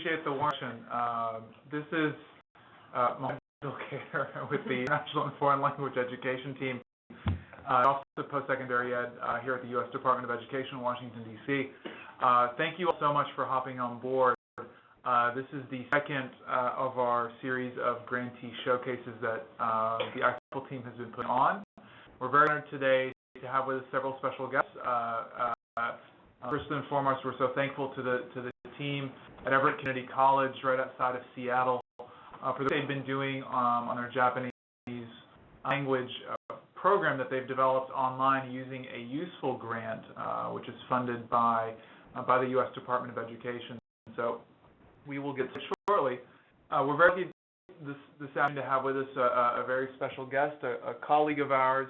appreciate the warning. This is Mohamed Abdel-Kader with the International and Foreign Language Education team, also post-secondary ed here at the U.S. Department of Education in Washington, D.C. Thank you all so much for hopping on board. This is the second of our series of grantee showcases that the IFLE team has been putting on. We're very honored today to have with us several special guests. First and foremost, we're so thankful to the team at Everett Community College right outside of Seattle for what they've been doing on their Japanese language program that they've developed online using a UISFL grant, which is funded by the U.S. Department of Education. So we will get to it shortly. We're very lucky this afternoon to have with us a very special guest, a colleague of ours,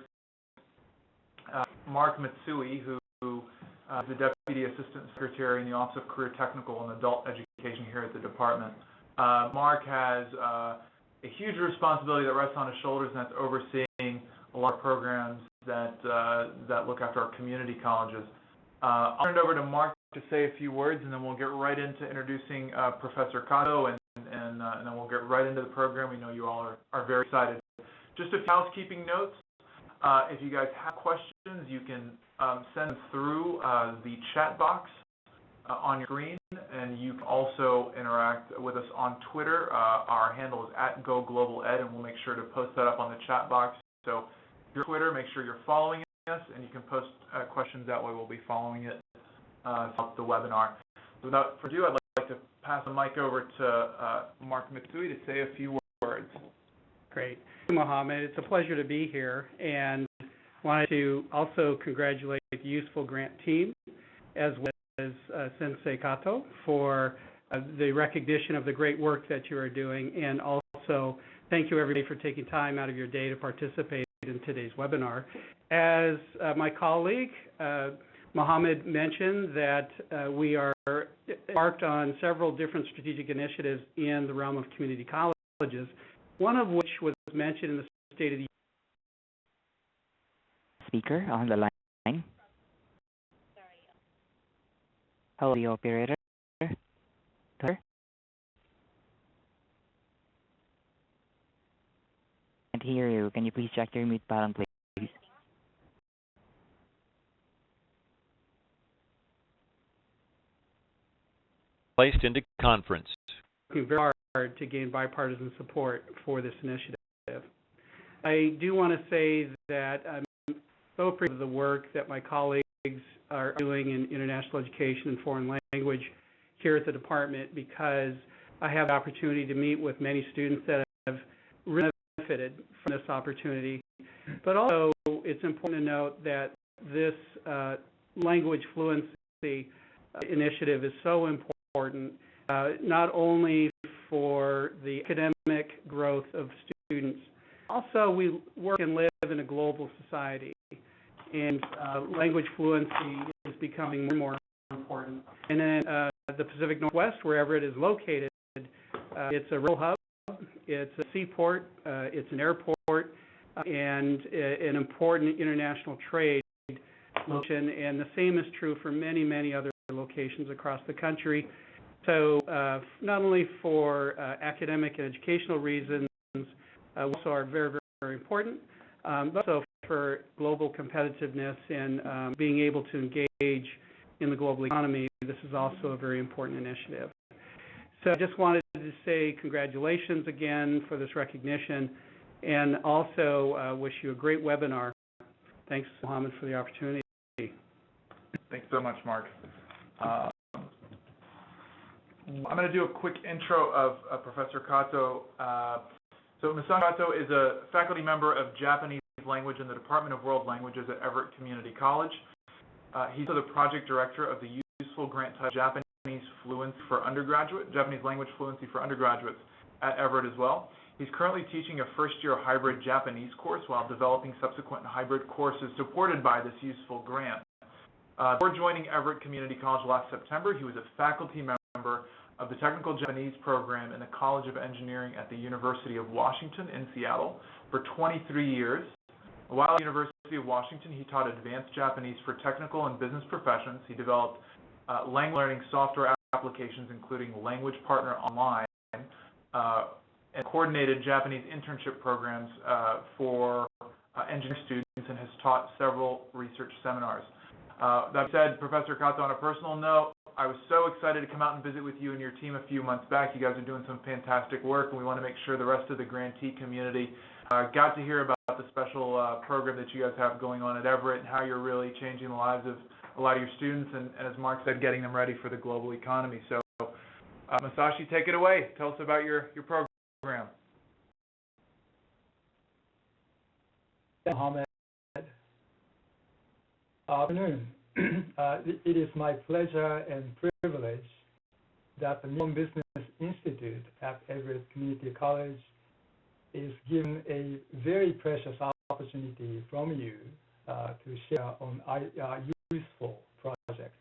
Mark Matsui, who is the Deputy Assistant Secretary in the Office of Career Technical and Adult Education here at the department. Mark has a huge responsibility that rests on his shoulders, and that's overseeing a lot of programs that look after our community colleges. I'll turn it over to Mark to say a few words, and then we'll get right into introducing Professor Kato, and then we'll get right into the program. We know you all are very excited. Just a few housekeeping notes. If you guys have questions, you can send them through the chat box on your screen, and you can also interact with us on Twitter. Our handle is @GoGlobalEd, and we'll make sure to post that up on the chat box. So if you're on Twitter, make sure you're following us, and you can post questions that way. We'll be following it throughout the webinar. So without further ado, I'd like to pass the mic over to Mark Matsui to say a few words. Great. Mohamed, it's a pleasure to be here, and wanted to also congratulate the UISFL grant team as well as Sensei Kato for the recognition of the great work that you are doing, and also thank you everybody for taking time out of your day to participate in today's webinar. As my colleague Mohamed mentioned, that we are embarked on several different strategic initiatives in the realm of community colleges, one of which was mentioned in the State of the Speaker on the line. Hello, the operator. Can't hear you. Can you please check your mute button, please? Placed into conference. Working very hard to gain bipartisan support for this initiative. I do want to say that I'm so appreciative of the work that my colleagues are doing in international education and foreign language here at the department, because I have the opportunity to meet with many students that have really benefited from this opportunity. But also, it's important to note that this language fluency initiative is so important, not only for the academic growth of students, also we work and live in a global society, and language fluency is becoming more and more important. And then the Pacific Northwest, where Everett is located, it's a rail hub, it's a seaport, it's an airport, and an important international trade location, and the same is true for many, many other locations across the country. So not only for academic and educational reasons, also are very, very, very important, but also for global competitiveness and being able to engage in the global economy. This is also a very important initiative. So I just wanted to say congratulations again for this recognition, and also wish you a great webinar. Thanks, Mohamed, for the opportunity. Thanks so much, Mark. I'm going to do a quick intro of Professor Kato. So Masashi Kato is a faculty member of Japanese language in the Department of World Languages at Everett Community College. He's also the project director of the UISFL grant titled Japanese Fluency for Undergraduate, Japanese Language Fluency for Undergraduates at Everett as well. He's currently teaching a first-year hybrid Japanese course while developing subsequent hybrid courses supported by this UISFL grant. Before joining Everett Community College last September, he was a faculty member of the Technical Japanese program in the College of Engineering at the University of Washington in Seattle for 23 years. While at the University of Washington, he taught advanced Japanese for technical and business professions. He developed language learning software applications, including Language Partner Online, and coordinated Japanese internship programs for engineering students, and has taught several research seminars. That said, Professor Kato, on a personal note, I was so excited to come out and visit with you and your team a few months back. You guys are doing some fantastic work, and we want to make sure the rest of the grantee community got to hear about the special program that you guys have going on at Everett and how you're really changing the lives of a lot of your students and as Mark said, getting them ready for the global economy. So, Masashi, take it away. Tell us about your program. Mohamed. Afternoon. It is my pleasure and privilege that the Nippon Business Institute at Everett Community College is given a very precious opportunity from you to share on UISFL project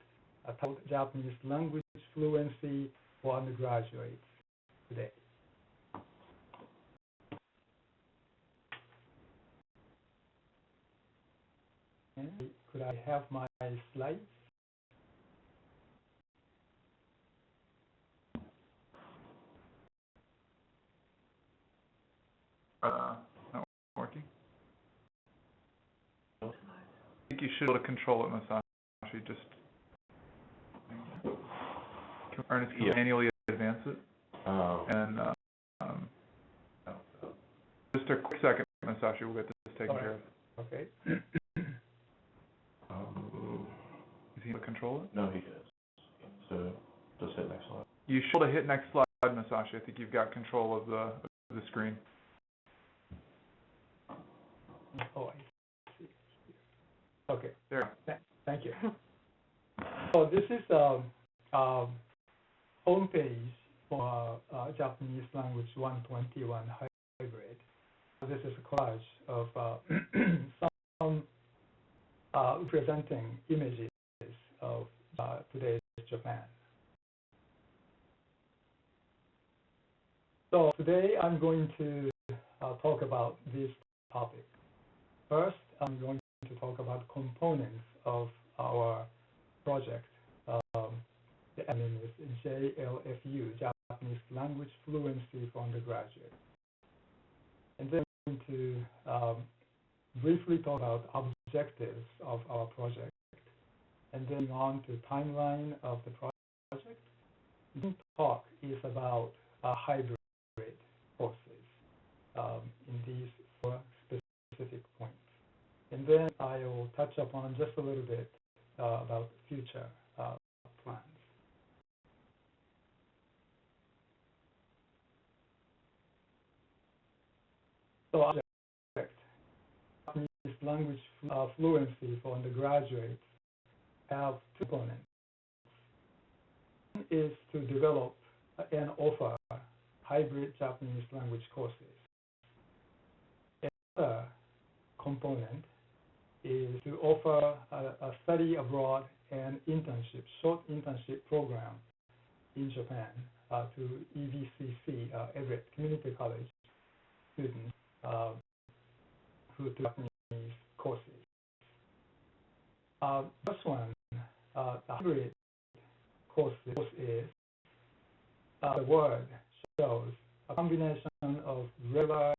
titled Japanese Language Fluency for Undergraduates today. Could I have my slides? Not working? I think you should be able to control it, Masashi. Just Ernest, can you manually advance it? And just a quick second, Masashi, we'll get this taken care of. Okay. Is he able to control it? No, he is. So just hit next slide. You should be able to hit next slide, Masashi. I think you've got control of the screen. Oh, I see. Okay. There. Thank you. So this is homepage for Japanese Language 121 hybrid. This is a collage of some presenting images of today's Japan. So today I'm going to talk about this topic. First, I'm going to talk about components of our project. The name is JLFU, Japanese Language Fluency for Undergraduate. And then I'm going to briefly talk about objectives of our project, and then on to timeline of the project. This talk is about hybrid courses in these 4 specific points. And then I will touch upon just a little bit about future plans. So object, Japanese language fluency for undergraduates have 2 components. One is to develop and offer hybrid Japanese language courses. Another component is to offer a study abroad and internship, short internship program in Japan to EVCC, Everett Community College students who do Japanese courses. This one, the hybrid course is, the word shows a combination of regular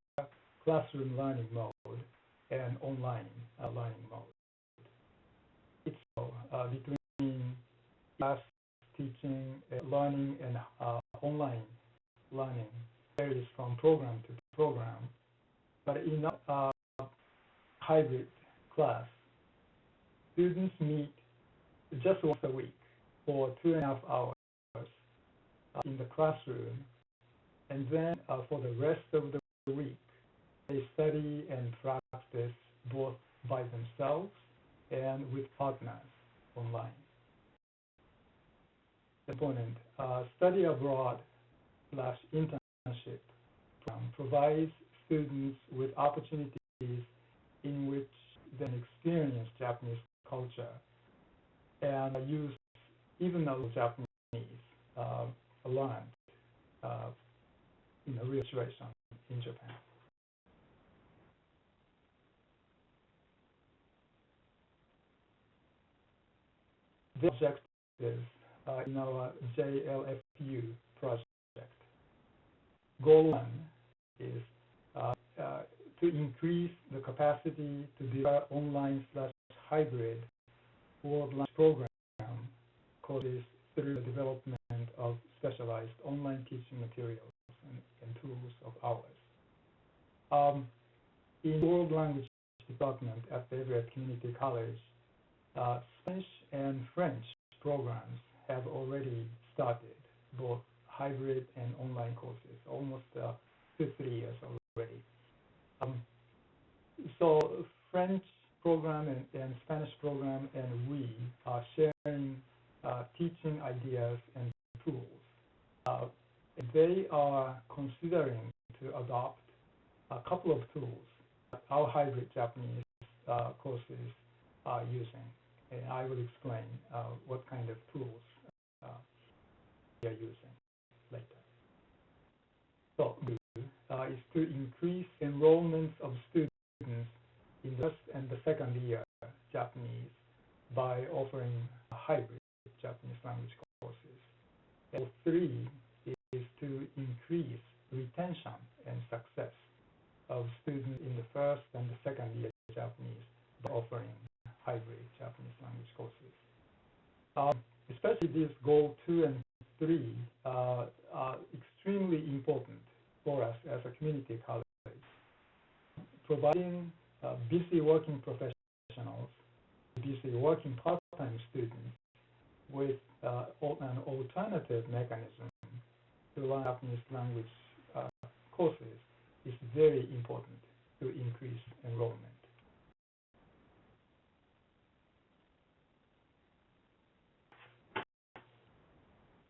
classroom learning mode and online learning mode. It's between class teaching, learning, and online learning varies from program to program. But in a hybrid class, students meet just once a week for 2.5 hours in the classroom, and then for the rest of the week, they study and practice both by themselves and with partners online. Component, study abroad / internship program provides students with opportunities in which they experience Japanese culture and use even though Japanese learned in a real situation in Japan. The objectives in our JLFU project. Goal 1 is to increase the capacity to deliver online/hybrid world language program courses through the development of specialized online teaching materials and tools of ours. In world language department at the Everett Community College, Spanish and French programs have already started, both hybrid and online courses, almost 2-3 years already. So French program and Spanish program and we are sharing teaching ideas and tools. They are considering to adopt a couple of tools that our hybrid Japanese courses are using. And I will explain what kind of tools we are using later. So, is to increase enrollment of students in the first and the second year Japanese by offering hybrid Japanese language courses. And 3 is to increase retention and success of students in the first and the second year Japanese by offering hybrid Japanese language courses. Especially these goal 2 and 3 are extremely important for us as a community college, providing busy working professionals, busy working part-time students with an alternative mechanism to learn Japanese language courses is very important to increase enrollment.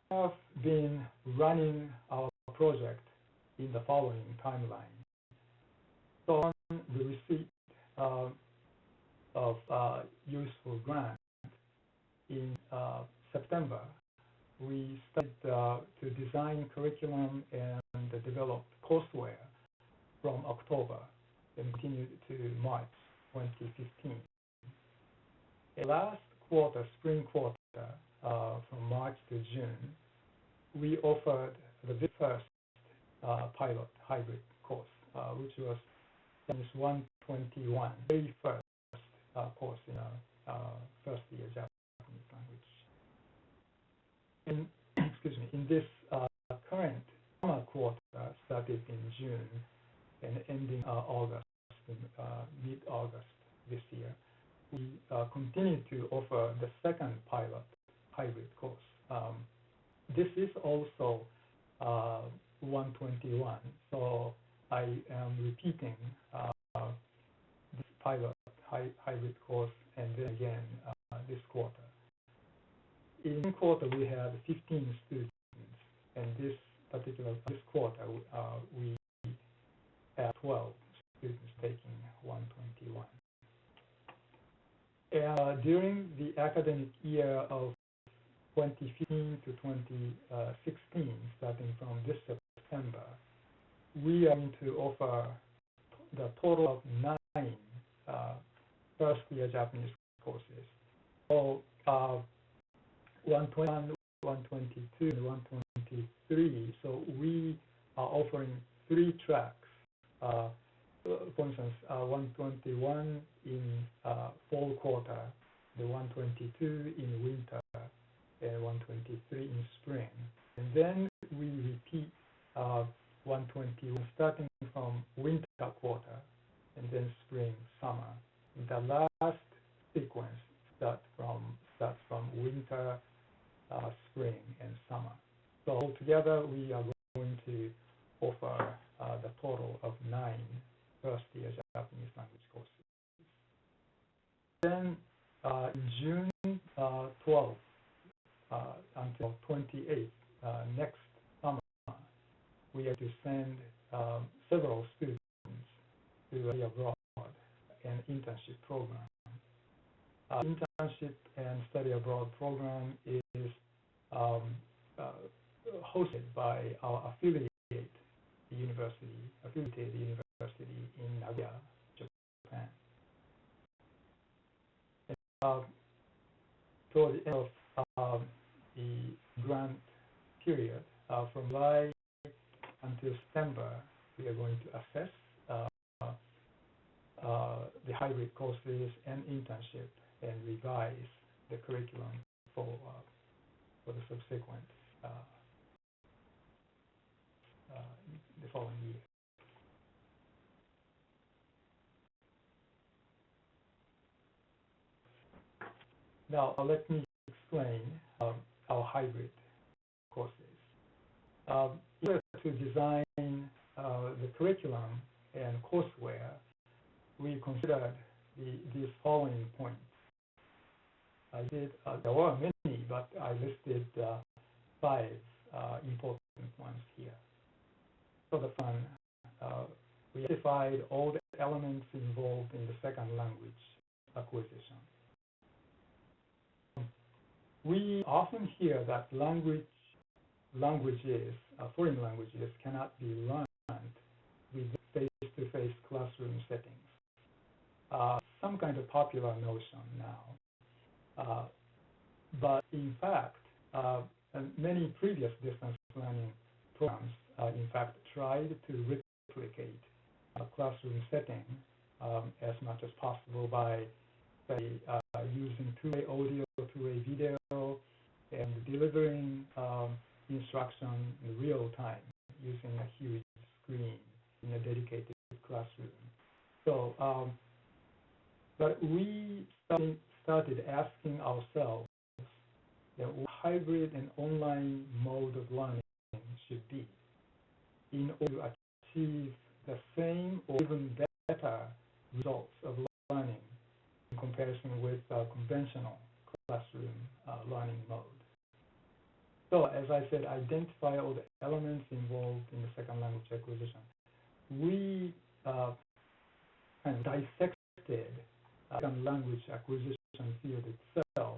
We have been running our project in the following timeline. So on the receipt of UISFL grant in September, we started to design curriculum and develop courseware from October and continued to March 2015. And last quarter, spring quarter, from March to June, we offered the very first pilot hybrid course, which was Japanese 121, very first course in first year Japanese language. And in this current summer quarter, started in June and ending August, mid-August this year, we continue to offer the second pilot hybrid course. This is also 121, so I am repeating this pilot hybrid course and then again this quarter. In this quarter we have 15 students, and this quarter we have 12 students taking 121. During the academic year of 2015 to 2016, starting from this September, we are going to offer the total of 9 first-year Japanese courses. So 121, 122, and 123. So we are offering 3 tracks. For instance, 121 in fall quarter, the 122 in winter, and 123 in spring. And then we repeat 121 starting from winter quarter, and then spring, summer. And the last sequence starts from winter, spring, and summer. So altogether, we are going to offer the total of 9 first-year Japanese language courses. Then in June 12th until 28th, next summer, we are to send several students to study abroad and internship program. Internship and study abroad program is hosted by our affiliated university in Nagoya, Japan. And, toward the end of the grant period, from July until September, we are going to assess the hybrid courses and internship and revise the curriculum for the subsequent the following year. Now, let me explain our hybrid courses. In order to design the curriculum and courseware, we considered these following points. There were many, but I listed 5 important ones here. For the fun, we identified all the elements involved in the second language acquisition. We often hear that foreign languages cannot be learned with face-to-face classroom settings. Some kind of popular notion now. But in fact, many previous distance learning programs, in fact, tried to replicate a classroom setting as much as possible by, say, using two-way audio, two-way video, and delivering instruction in real time using a huge screen in a dedicated classroom. So, but we started asking ourselves what hybrid and online mode of learning should be in order to achieve the same or even better results of learning in comparison with conventional classroom learning mode. So, as I said, identify all the elements involved in the second language acquisition. We kind of dissected the second language acquisition field itself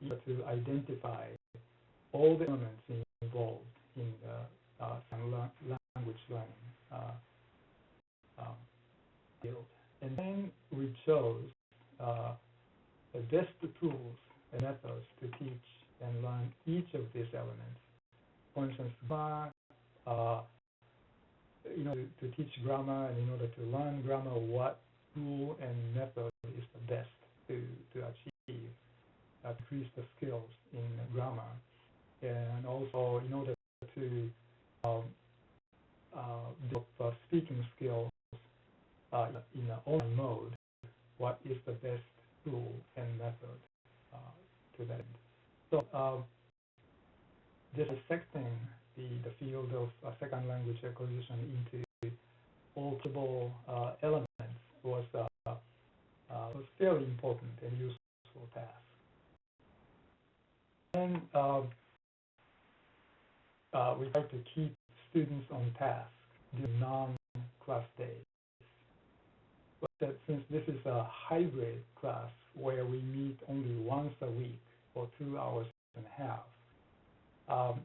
to identify all the elements involved in the second language learning field. And then we chose the best tools and methods to teach and learn each of these elements. For instance, to teach grammar, and in order to learn grammar, what tool and method is the best to achieve, increase the skills in grammar, and also in order to develop speaking skills in an online mode, what is the best tool and method to that end. So dissecting the field of second language acquisition into all possible elements was fairly important and useful task. And we try to keep students on task during non-class days. But since this is a hybrid class where we meet only once a week for 2 hours and a half,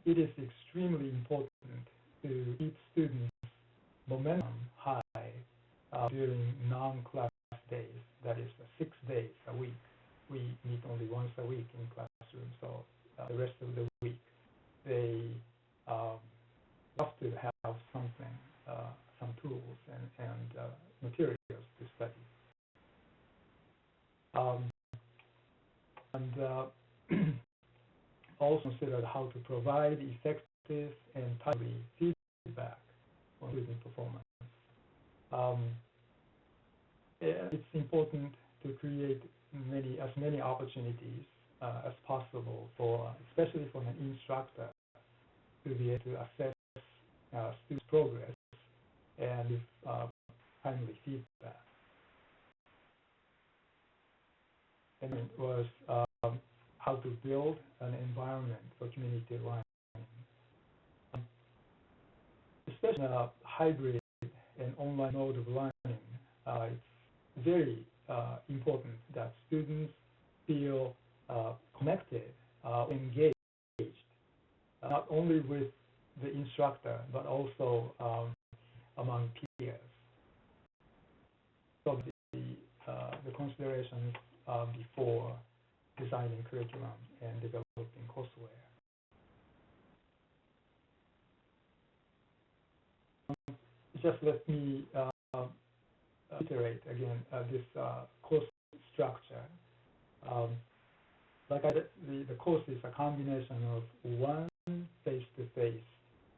it is extremely important to keep students' momentum high during non-class days. That is 6 days a week. We meet only once a week in classroom, so the rest of the week they have to have something, some tools and materials to study. Also considered how to provide effective and timely feedback on student performance. It's important to create as many opportunities as possible especially for an instructor, to be able to assess students' progress and give timely feedback. And it was how to build an environment for community learning. Especially in a hybrid and online mode of learning, it's very important that students feel connected, engaged, not only with the instructor, but also among peers. So the considerations before designing curriculum and developing courseware. just let me iterate again this course structure. Like I said, the course is a combination of one face-to-face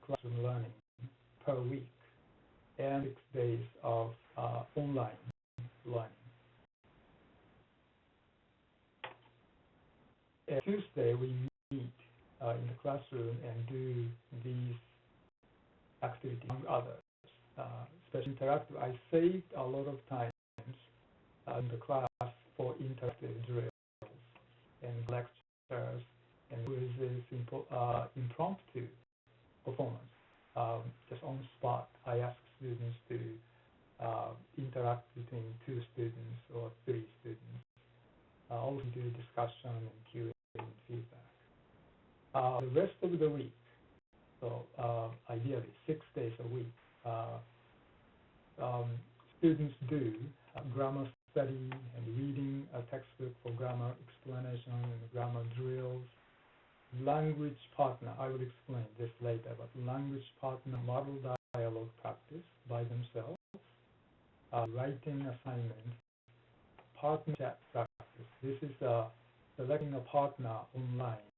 classroom learning per week and 6 days of online learning. And Tuesday, we meet in the classroom and do these activities, among others. Especially interactive. I saved a lot of time in the class for interactive drills and lectures and quizzes, impromptu performance. Just on the spot, I ask students to interact between 2 students or 3 students. Also do discussion and Q&A and feedback. The rest of the week, so ideally 6 days a week, students do grammar study and reading a textbook for grammar explanation and grammar drills. Language partner, I will explain this later, but language partner model dialogue practice by themselves, writing assignment, partner chat practice. This is selecting a partner online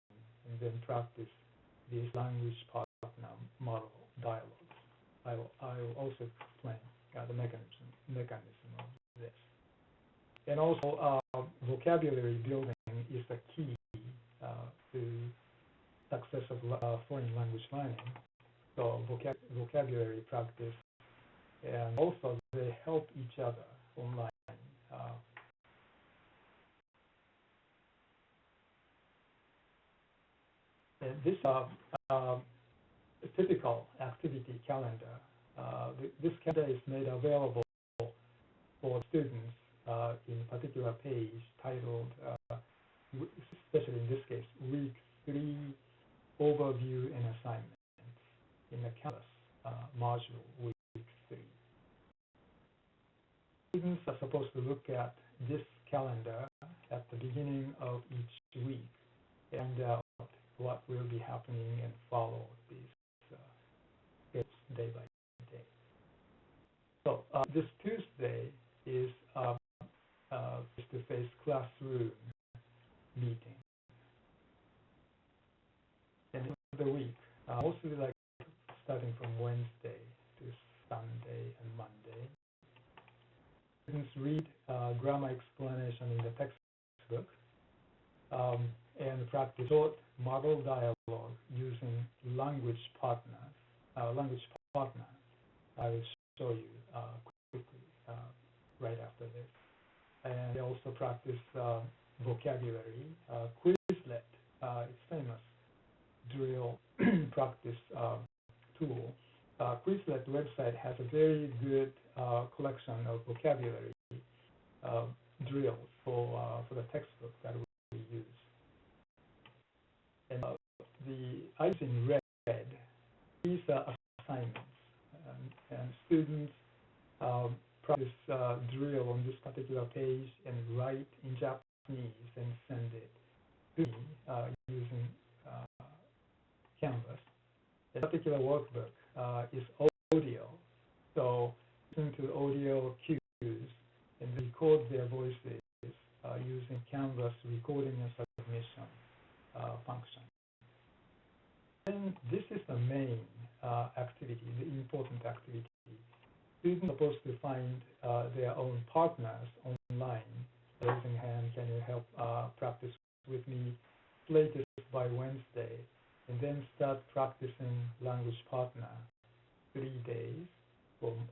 and then practice this language partner model dialogues. I will also explain the mechanism of this. And also vocabulary building is the key to success of foreign language learning. So vocabulary practice, and also they help each other online. And this typical activity calendar. This calendar is made available for students in a particular page titled, especially in this case, Week 3 Overview and Assignments in the Canvas module, Week 3. Students are supposed to look at this calendar at the beginning of each week and what will be happening and follow these steps day by day. So this Tuesday is face-to-face classroom meeting. And the week, mostly like starting from Wednesday to Sunday and Monday. Students read grammar explanation in the textbook and practice short model dialogue using language partners. I will show you quickly right after this. And they also practice vocabulary, Quizlet, it's famous drill practice tool. Quizlet website has a very good collection of vocabulary drills for the textbook that we use. And the items in red, these are assignments, and students practice drill on this particular page and write in Japanese and send it to me using Canvas. The particular workbook is audio, so listen to audio cues and record their voices using Canvas recording and submission function. And this is the main activity, the important activity. Students are supposed to find their own partners online. Raising hand, can you help practice with me latest by Wednesday, and then start practicing language partner 3 days. And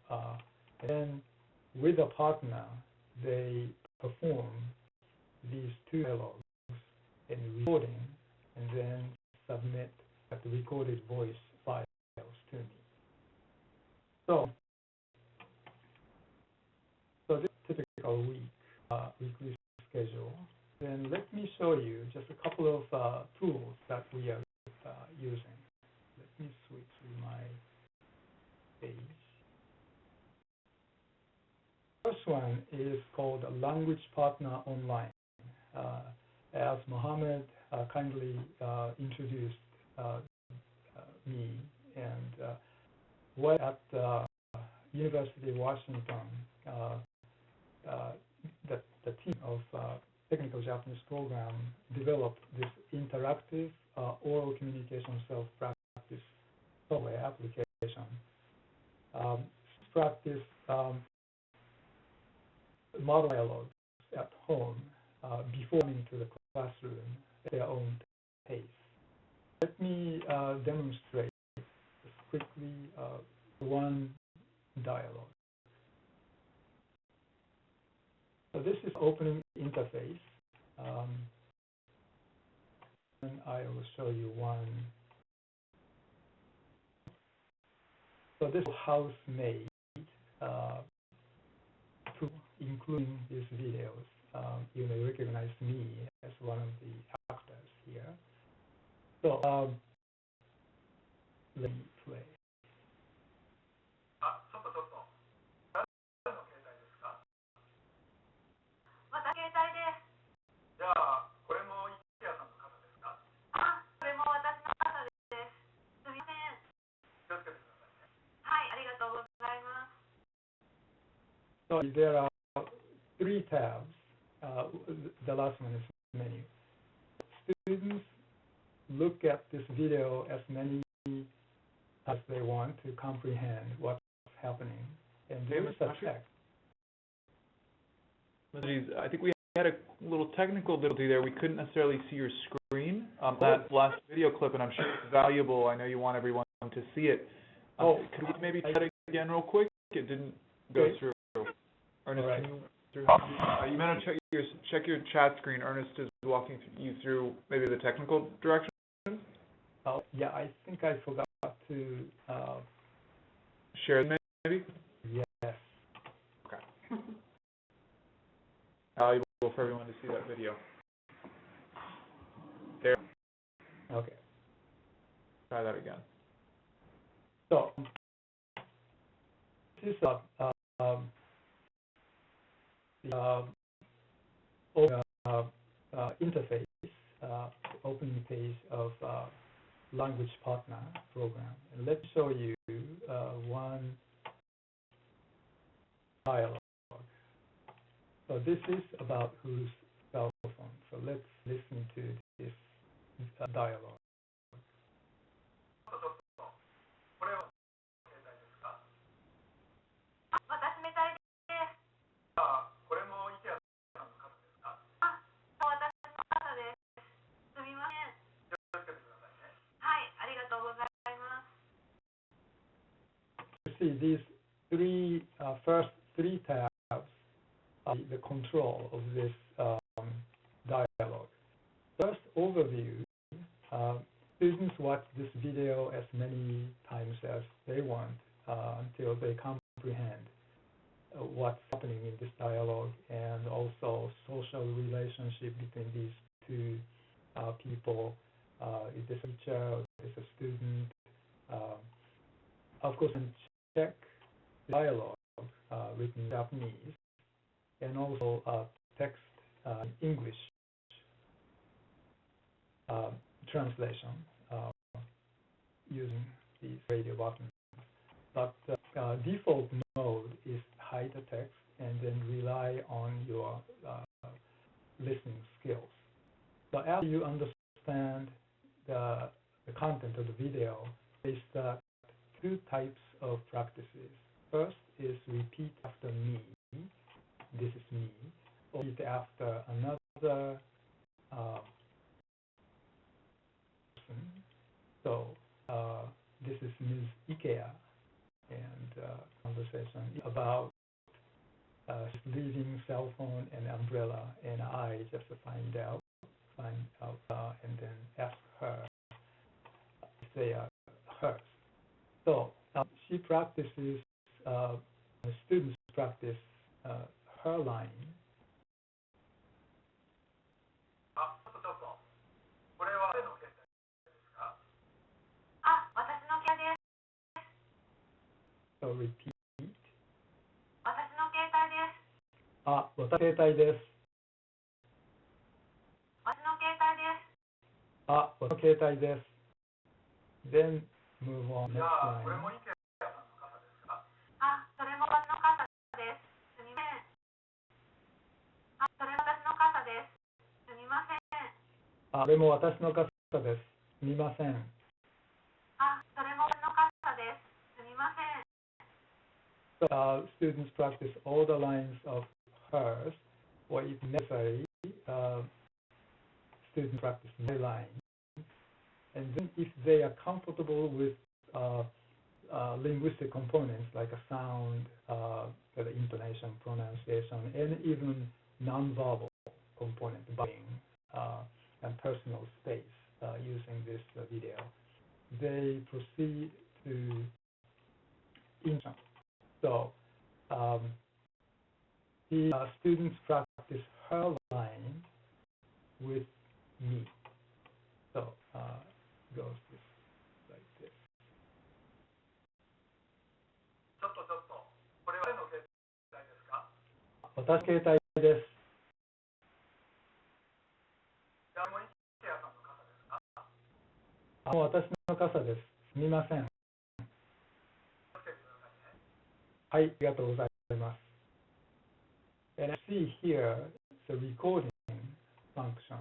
then with a partner, they perform these 2 dialogues in recording and then submit the recorded voice files to me. So this typical weekly schedule. Then let me show you just a couple of tools that we are using. Let me switch to my page. First one is called Language Partner Online. As Mohamed kindly introduced me, and what at University of Washington, the team of Technical Japanese program developed this interactive oral communication self-practice software application. Practice model dialogues at home before coming to the classroom at their own pace. Let me demonstrate quickly one dialogue. So this is opening interface. And I will show you one. So this is house-made, including these videos. You may recognize me as one of the actors here. So let me play. So there are 3 tabs. The last one is menu. Students look at this video as many as they want to comprehend what's happening. And there is a text. I think we had a little technical difficulty there. We couldn't necessarily see your screen. That last video clip, and I'm sure it's valuable. I know you want everyone to see it. Could we maybe try it again real quick? It didn't go through. Ernest, right. Can you might check your chat screen. Ernest is walking you through maybe the technical direction. Yeah, I think I forgot to share maybe. Yes. Okay. Valuable for everyone to see that video. There. Okay. Try that again. So this is interface, opening page of language partner program. And let's show you one dialogue. So this is about whose cell phone. So let's listen to this dialogue. See these first three tabs are the control of this dialogue. First, overview. Students watch this video as many times as they want until they comprehend what's happening in this dialogue, and also social relationship between these two people. Is this a teacher, or is this a student? Of course, and check the dialogue written in Japanese, and also text in English translation using these radio buttons. But default mode is hide the text and then rely on your listening skills. So after you understand the content of the video, there's two types of practices. First is repeat after me. This is me. Or repeat after another person. So this is Ms. Ikea, and conversation about leaving cell phone and umbrella, and I just find out, and then ask her if they are hers. So she practices, students practice her line. So repeat. 私の携帯です。私の携帯です。Then move on next line. それそれも私の傘です。すみません。それも私の傘です。すみません。So, students practice all the lines of hers, or if necessary, students practice no lines. And then if they are comfortable with linguistic components like a sound, the intonation, pronunciation, and even nonverbal component, buying, and personal space using this video, they proceed to intro. So the students practice her line with me. So goes this like this. ちょっと、これは誰の携帯ですか？私携帯です。山森ケアさんの傘ですか？私の傘です。すみません。はい、ありがとうございます。And I see here the recording function.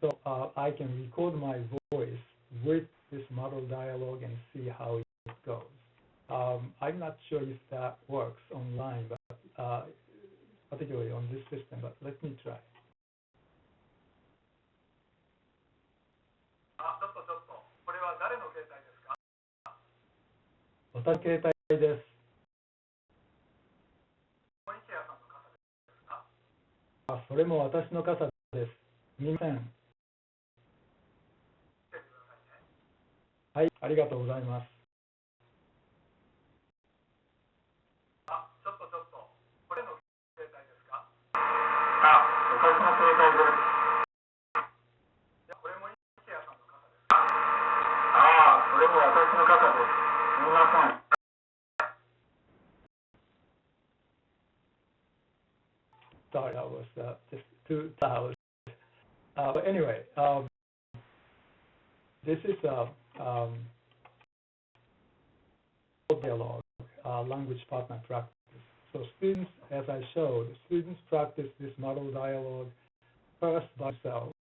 So I can record my voice with this model dialogue and see how it goes. I'm not sure if that works online, but particularly on this system, but let me try. ちょっと、これは誰の携帯ですか？私の携帯です。山森ケアさんの傘ですか？それも私の傘です。すみません。はい、ありがとうございます。ちょっと、これの携帯ですか？私の携帯です。これもケアさんの傘ですか？それも私の傘です。すみません。Sorry, that was just too loud. But anyway, this is a dialogue, language partner practice. So students, as I showed, students practice this model dialogue first by themselves,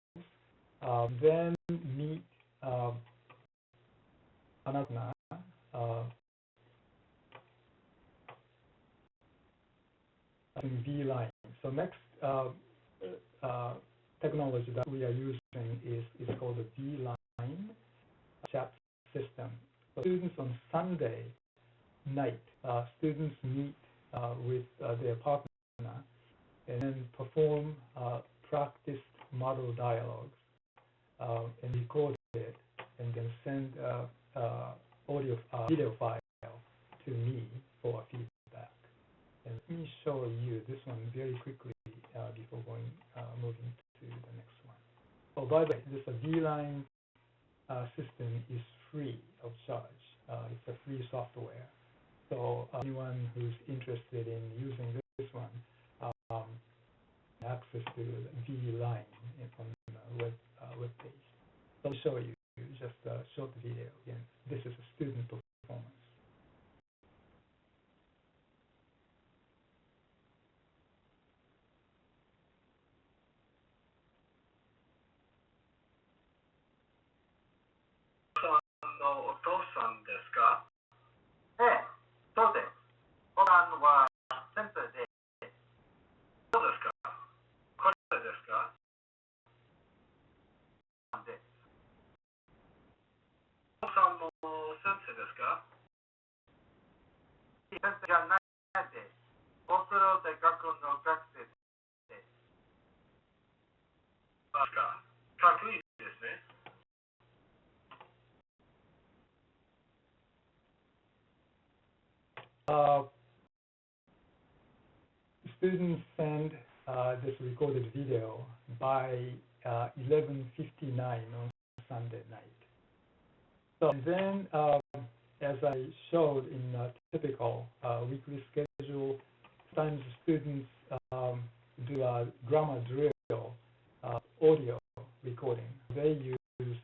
then meet another in V-line. So next technology that we are using is called the V-line chat system. So students on Sunday night, students meet with their partner and then perform practiced model dialogues and record it and then send video file to me for feedback. And let me show you this one very quickly before moving to the next one. Oh, by the way, this V-line system is free of charge. It's a free software. So anyone who's interested in using this one, access to V-line on the web page. So I'll show you just a short video. Again, this is a student performance. Students send this recorded video by 11:59 on Sunday night. So then, as I showed in a typical weekly schedule, sometimes students do a grammar drill audio recording. They use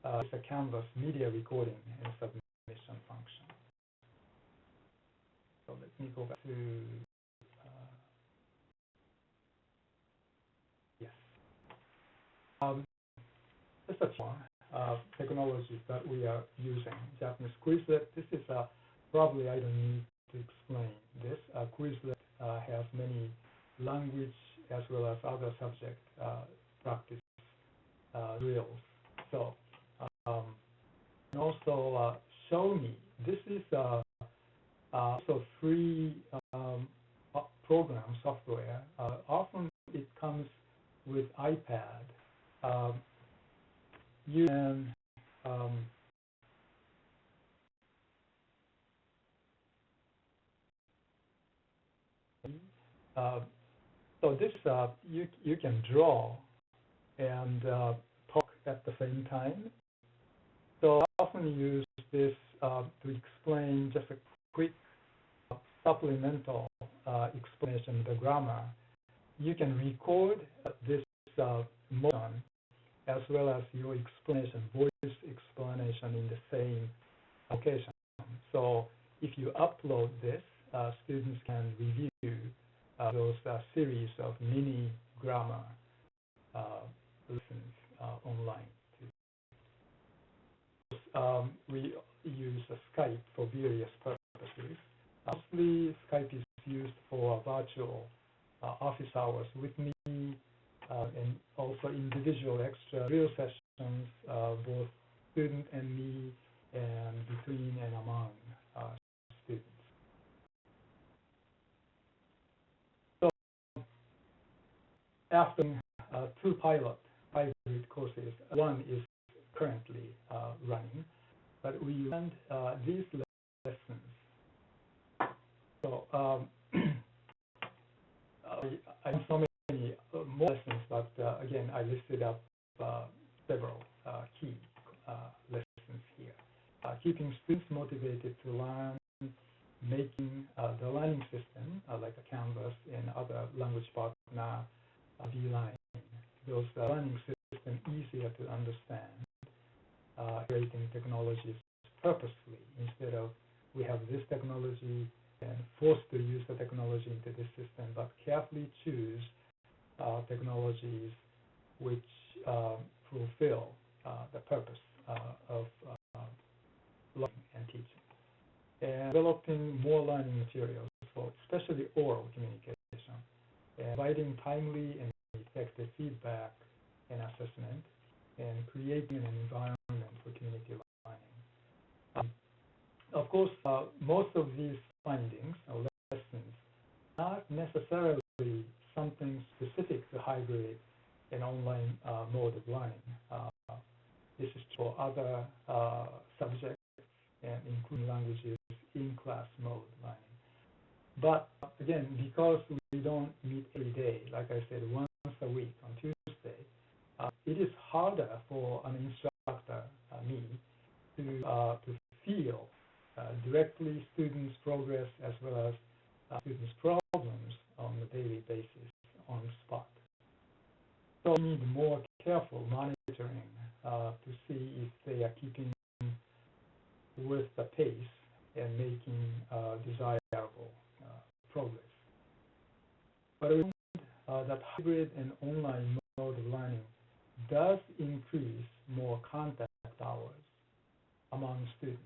the Canvas media recording and submission function. So let me go back to yes. just a few technologies that we are using. Japanese Quizlet, this is probably I don't need to explain this. Quizlet has many language as well as other subject practice drills. So, and also Show Me. This is also free program software. Often it comes with iPad. You can so this you can draw and talk at the same time. So I often use this to explain just a quick supplemental explanation of the grammar. You can record this motion as well as your explanation, voice explanation in the same location. So if you upload this, students can review those series of mini grammar lessons online. We use Skype for various purposes. Mostly Skype is used for virtual office hours with me and also individual extra real sessions, both student and me, and between and among students. So after two pilot hybrid courses, one is currently running, but we learned these lessons. So I have so many more lessons, but again, I listed up several key lessons here. Keeping students motivated to learn, making the learning system, like a Canvas and other language partner, V-Line, those learning system easier to understand, creating technologies purposefully instead of we have this technology and forced to use the technology into this system, but carefully choose technologies which fulfill the purpose of learning and teaching. And developing more learning materials for especially oral communication, and providing timely and effective feedback and assessment, and creating an environment for community learning. Of course, most of these findings or lessons are not necessarily something specific to hybrid and online mode of learning. This is for other subjects, and including languages in class mode learning. But again, because we don't meet every day, like I said, once a week on Tuesday, it is harder for an instructor, me, to feel directly students' progress as well as students' problems on a daily basis on the spot. So we need more careful monitoring to see if they are keeping with the pace and making desirable progress. But we found that hybrid and online mode of learning does increase more contact hours among students.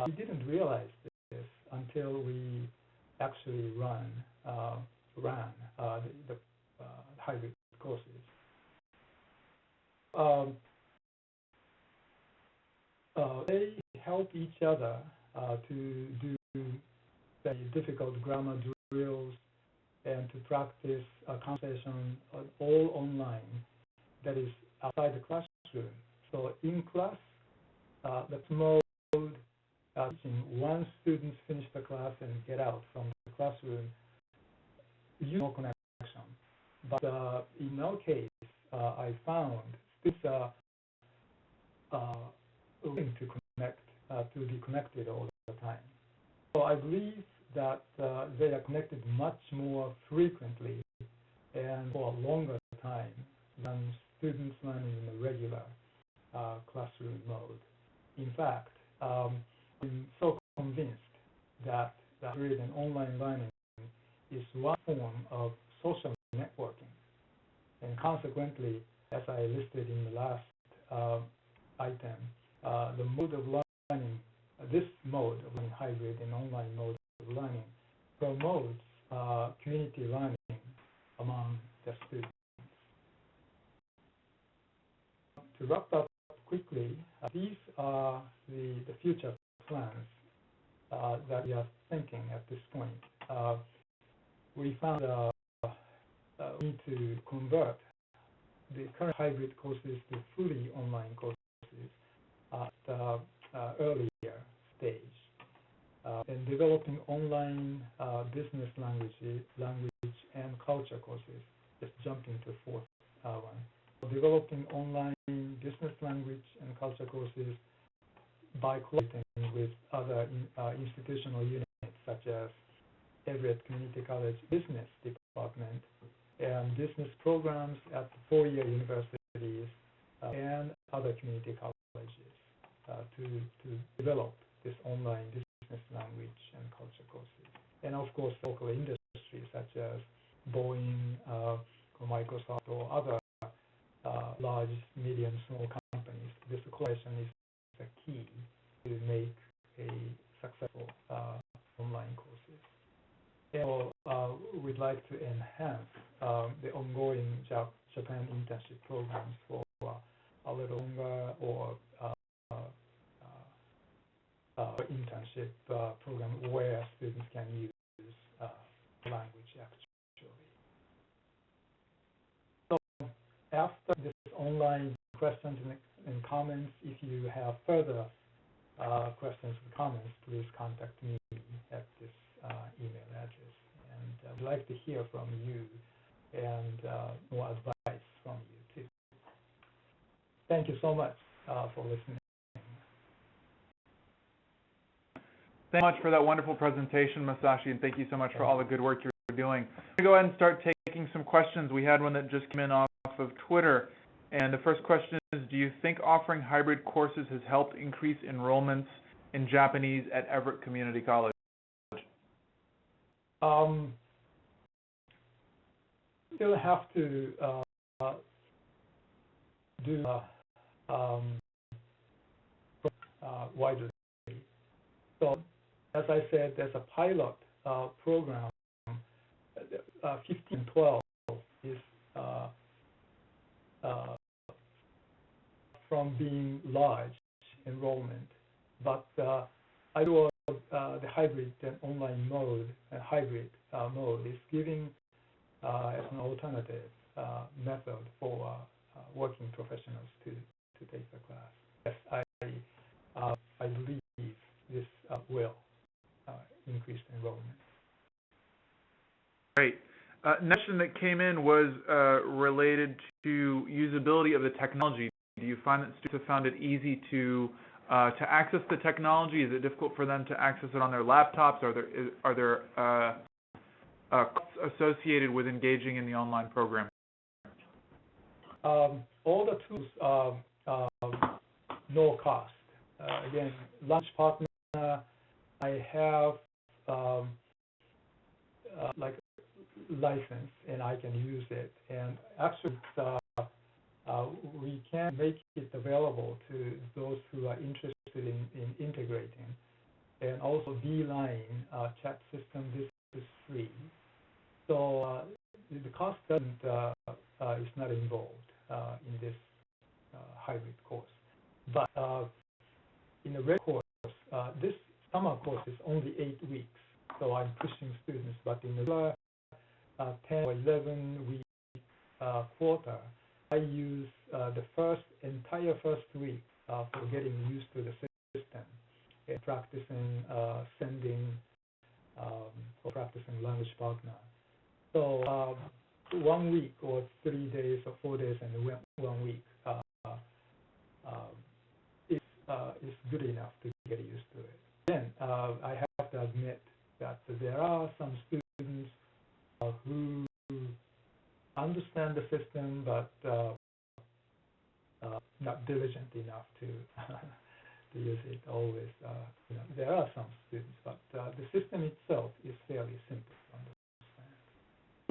We didn't realize this until we actually ran the hybrid courses. They help each other to do very difficult grammar drills and to practice conversation all online, that is outside the classroom. So in class, that's mode teaching. Once students finish the class and get out from the classroom, you no connection. But in our case, I found students are willing to connect, to be connected all the time. So I believe that they are connected much more frequently and for a longer time than students learning in a regular classroom mode. In fact, I'm so convinced that hybrid and online learning is one form of social networking. And consequently, as I listed in the last item, the mode of learning, this mode of learning, hybrid and online mode of learning, promotes community learning among the students. To wrap up quickly, these are the future plans that we are thinking at this point. We found we need to convert the current hybrid courses to fully online courses at the earlier stage. And developing online business language and culture courses, just jumping to fourth one. Developing online business language and culture courses by collaborating with other institutional units such as Everett Community College Business Department and business programs at the four-year universities and other community colleges to develop this online business language and culture courses. And of course, local industries such as Boeing, or Microsoft, or other large, medium, small companies. This collaboration is the key to make a successful online courses. And we'd like to enhance the ongoing Japan internship programs for a little longer, or internship program where students can use language actually. So after this online questions and comments, if you have further questions and comments, please contact me at this email address. And I'd like to hear from you and more advice from you too. Thank you so much for listening. Thank you so much for that wonderful presentation, Masashi, and thank you so much for all the good work you're doing. I'm going to go ahead and start taking some questions. We had one that just came in off of Twitter, and the first question is, do you think offering hybrid courses has helped increase enrollments in Japanese at Everett Community College? Still have to do widely. So, as I said, there's a pilot program. 15-12 is from being large enrollment, but I do the hybrid and online mode, hybrid mode is giving as an alternative method for working professionals to take the class. Yes, I believe this will increase enrollment. Great. Next question that came in was related to usability of the technology. Do you find that students have found it easy to access the technology? Is it difficult for them to access it on their laptops? Are there costs associated with engaging in the online program? All the tools are no cost. Again, launch partner, I have like license and I can use it. And actually, we can make it available to those who are interested in integrating. And also Beeline chat system, this is free. So the cost doesn't is not involved in this hybrid course. But in the red course, this summer course is only 8 weeks, so I'm pushing students. But in the 10 or 11 week quarter, I use the entire first week for getting used to the system and practicing sending or practicing language partner. So 1 week or 3 days or 4 days and 1 week is good enough to get used to it. Then I have to admit that there are some students who understand the system but not diligent enough to use it always. There are some students, but the system itself is fairly simple to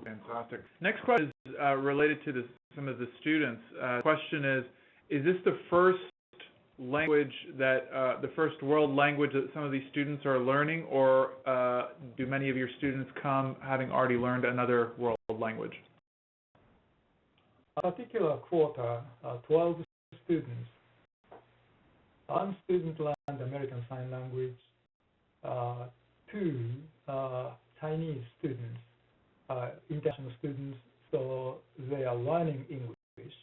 understand. Fantastic. Next question is related to some of the students. Question is is this the first language that, the first world language that some of these students are learning, or do many of your students come having already learned another world language? A particular quarter, 12 students. One student learned American Sign Language, 2 Chinese students, international students, so they are learning English,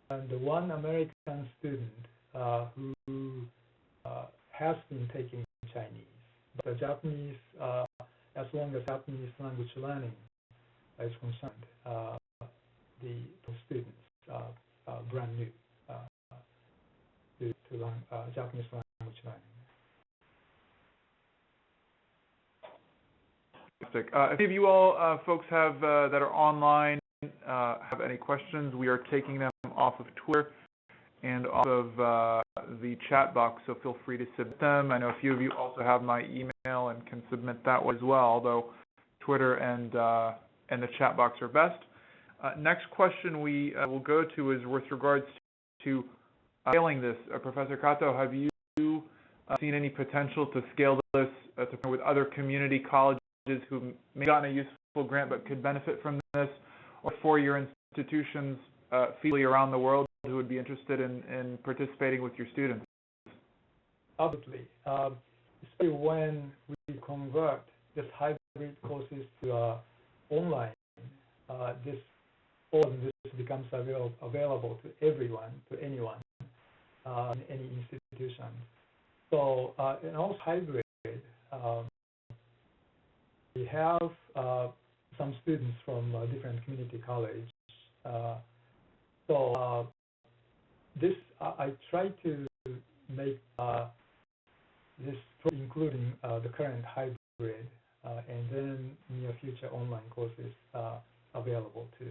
and 1 American student who has been taking Chinese. But the Japanese, as long as Japanese language learning is concerned, the students are brand new to learn Japanese language learning. If any of you all folks have that are online have any questions, we are taking them off of Twitter and off of the chat box, so feel free to submit them. I know a few of you also have my email and can submit that way as well, although Twitter and the chat box are best. Next question we will go to is with regards to scaling this. Professor Kato, have you seen any potential to scale this with other community colleges who may have gotten a useful grant but could benefit from this, or four-year institutions feasibly around the world who would be interested in participating with your students? Absolutely. Especially when we convert this hybrid courses to online, this becomes available to everyone, to anyone, in any institution. So in all hybrid, we have some students from different community colleges. So this I try to make this including the current hybrid and then near future online courses available to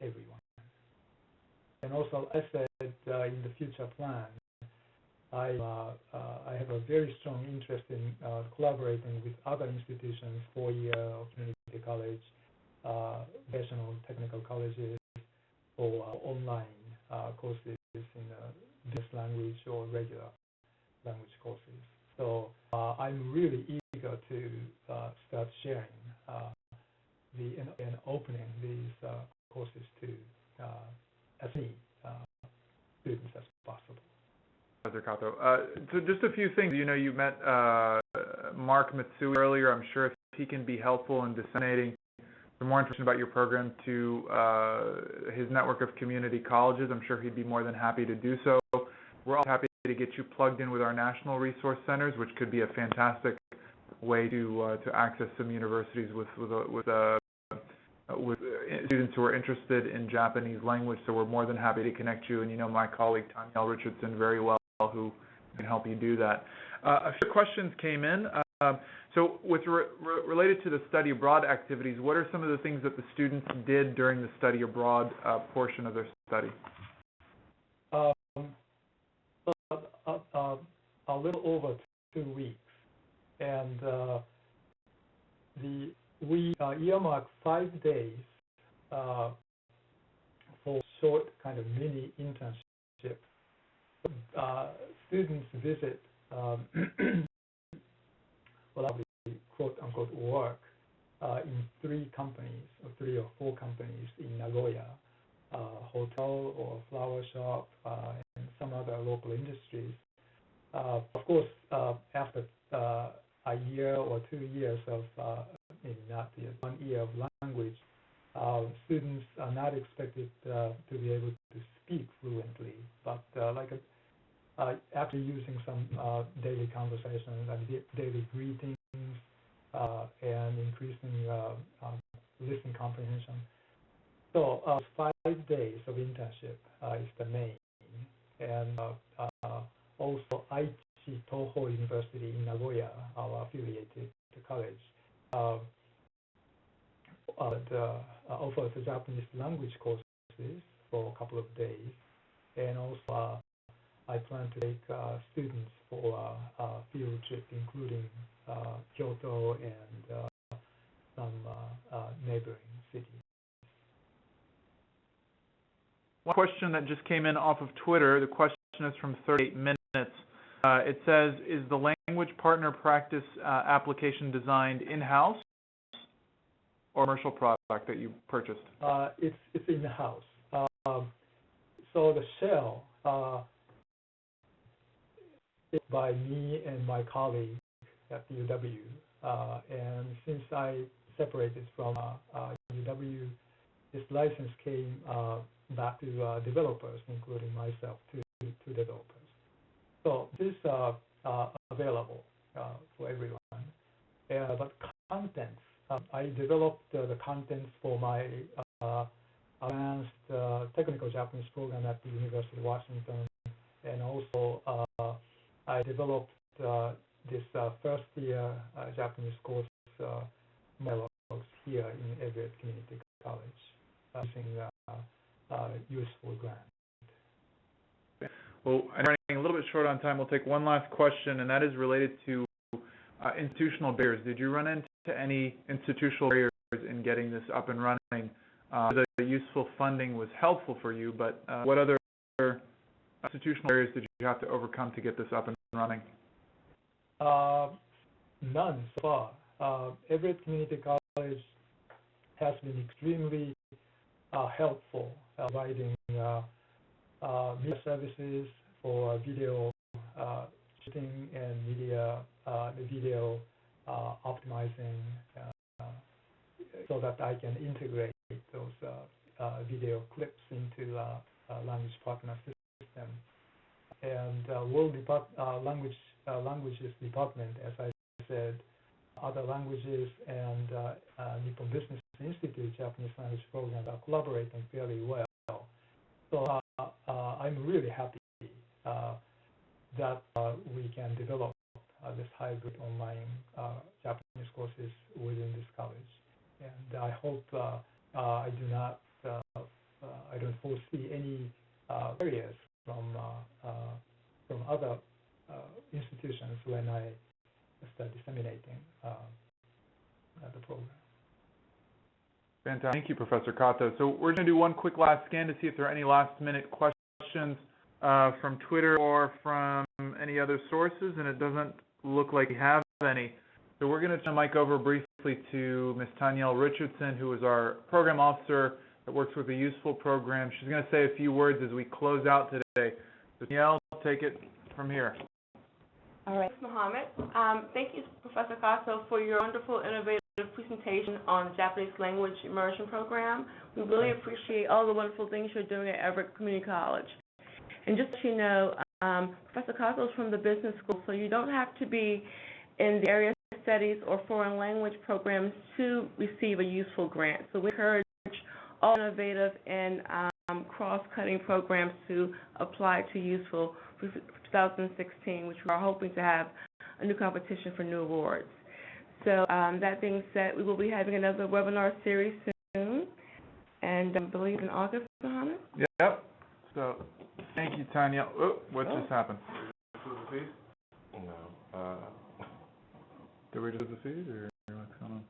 everyone. And also, I said in the future plan, I have a very strong interest in collaborating with other institutions, four-year or community college, professional technical colleges, or online courses in business language or regular language courses. So I'm really eager to start sharing and opening these courses to as many students as possible. Professor Kato, so just a few things. You know, you met Mark Matsui earlier. I'm sure if he can be helpful in disseminating some more information about your program to his network of community colleges, I'm sure he'd be more than happy to do so. We're also happy to get you plugged in with our national resource centers, which could be a fantastic way to access some universities with students who are interested in Japanese language. So we're more than happy to connect you, and you know my colleague Tanya Richardson very well, who can help you do that. A few questions came in. So with related to the study abroad activities, what are some of the things that the students did during the study abroad portion of their study? A little over 2 weeks, and we earmarked 5 days for short kind of mini internship. Students visit quote unquote work in 3 companies, or 3 or 4 companies in Nagoya, hotel or flower shop, and some other local industries. Of course, after a year or 2 years of, maybe not 1 year of language, students are not expected to be able to speak fluently, but actually using some daily conversation, like daily greetings, and increasing listening comprehension. So 5 days of internship is the main, and also Aichi Toho University in Nagoya, our affiliated college, offers the Japanese language courses for a couple of days, and also I plan to take students for a field trip, including Kyoto and some neighboring cities. one question that just came in off of Twitter. The question is from 38 minutes. It says, is the language partner practice application designed in-house or commercial product that you purchased? It's in-house. So the shell is by me and my colleague at the UW. And since I separated from UW, this license came back to developers, including myself, to developers. So this is available for everyone. But contents, I developed the contents for my advanced technical Japanese program at the University of Washington, and also I developed this first-year Japanese course monologues here in Everett Community College using UISFL Grant. Well, I'm running a little bit short on time. We'll take one last question, and that is related to institutional barriers. Did you run into any institutional barriers in getting this up and running? The useful funding was helpful for you, but what other institutional barriers did you have to overcome to get this up and running? None so far. Everett Community College has been extremely helpful providing media services for video shooting and media, the video optimizing, so that I can integrate those video clips into language partner system. And languages department, as I said, other languages and Nippon Business Institute Japanese language program are collaborating fairly well. So I'm really happy that we can develop this hybrid online Japanese courses within this college. And I hope I don't foresee any barriers from other institutions when I start disseminating the program. Fantastic. Thank you, Professor Kato. So we're going to do one quick last scan to see if there are any last-minute questions from Twitter or from any other sources, and it doesn't look like we have any. So we're going to turn the mic over briefly to Ms. Danielle Richardson, who is our program officer that works with the UISFL program. She's going to say a few words as we close out today. So Danielle, take it from here. All right, Mohamed. Thank you, Professor Kato, for your wonderful, innovative presentation on Japanese language immersion program. We really appreciate all the wonderful things you're doing at Everett Community College. And just so you know, Professor Kato is from the business school, so you don't have to be in the area studies or foreign language programs to receive a UISFL grant. So we encourage all innovative and cross-cutting programs to apply to UISFL for 2016, which we are hoping to have a new competition for new awards. So that being said, we will be having another webinar series soon, and I believe in August, Mohamed? Yep. So thank you, Tanya. Oh, what just happened? Did we just lose the feed? No. Did we just lose the feed, or what's going on?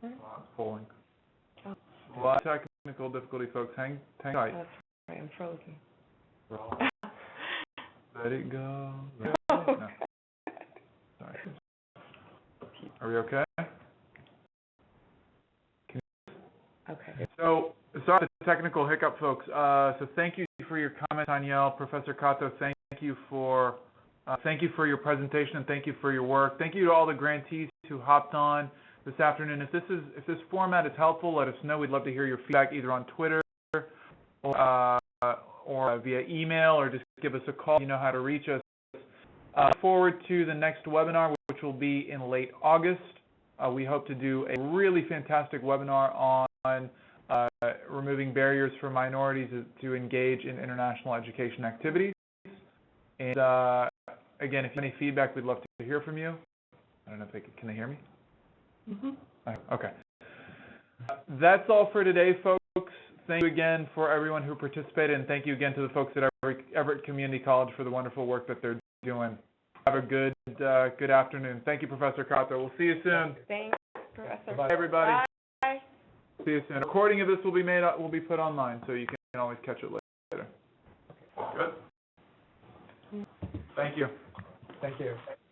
It's polling. Oh. A lot of technical difficulty, folks. Hang tight. That's right. I'm frozen. Let it go. Let it go. No. Sorry. Are we okay? Okay. So, sorry for the technical hiccup, folks. So thank you for your comment, Danielle. Professor Kato, thank you for your presentation, and thank you for your work. Thank you to all the grantees who hopped on this afternoon. If this format is helpful, let us know. We'd love to hear your feedback either on Twitter or via email, or just give us a call. You know how to reach us. Look forward to the next webinar, which will be in late August. We hope to do a really fantastic webinar on removing barriers for minorities to engage in international education activities. And again, if you have any feedback, we'd love to hear from you. I don't know if can they hear me? Mm-hmm. Okay. That's all for today, folks. Thank you again for everyone who participated, and thank you again to the folks at Everett Community College for the wonderful work that they're doing. Have a good afternoon. Thank you, Professor Kato. We'll see you soon. Thanks, Professor. Bye, everybody. Bye. See you soon. A recording of this will be put online, so you can always catch it later. Good. Thank you. Thank you.